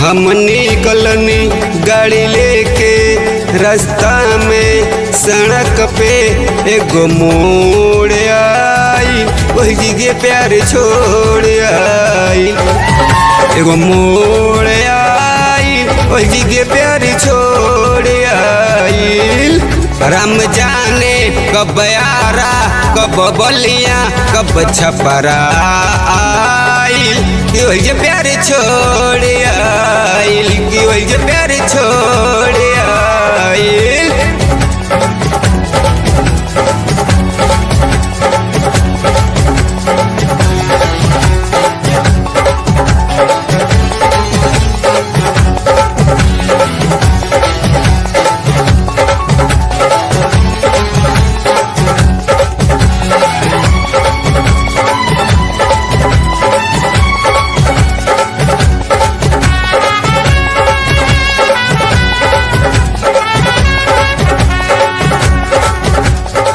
हम निकलनी गाड़ी लेके रास्ता में सड़क पे एगो मोड़ आई, वही जगह प्यार छोड़ आई। एगो मोड़ आई, वही जगह प्यार छोड़ आई। राम जाने कब यारा कब बलिया कब छपरा आइल, कि वही प्यार छोड़ आइल, कि वही प्यार छोड़ आइल।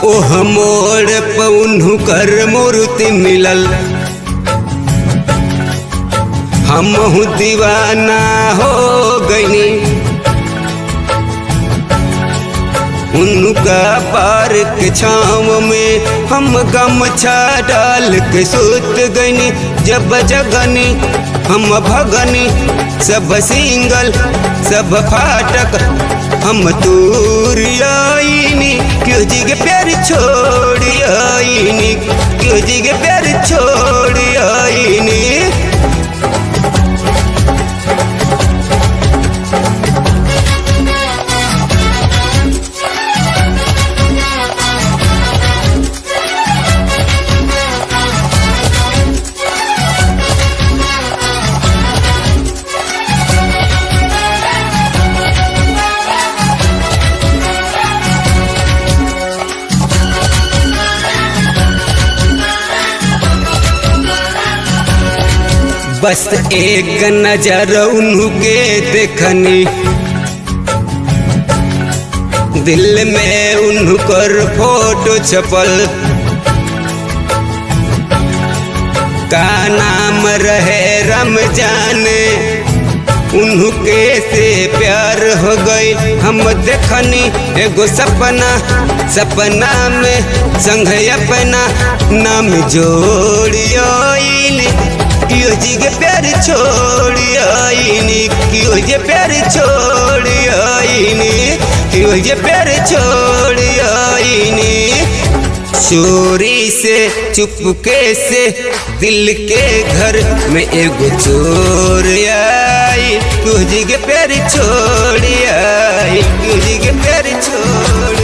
ओह मोड़ पउन्हु कर मूर्ति मिलल, हमहु दीवाना हो गईनी। उनका पार्क के छाँव में हम गमछा डाल के सुत गईनी। जब जगनी हम भगनी, सब सिंगल सब फाटक हम दूर आईनी। क्यों जी के प्यार छोड़ आईनी, क्यों जी के प्यार छोड़ आईनी। बस एक नजर उनके देखनी, दिल में उनकर फोटो छपल। का नाम रहे रमजान, उनके से प्यार हो गई। हम देखनी एगो सपना, सपना में संग अपना नाम जोड़ियोली। क्यों जी के प्यार छोड़ आईनी, क्यों जे प्यार छोड़ आईनी, क्यों जे प्यार छोड़ आईनी। चोरी से चुपके से दिल के घर में एगो चोर आई, क्यों जी के प्यार छोड़ आई, क्यों जी के प्यार छोड़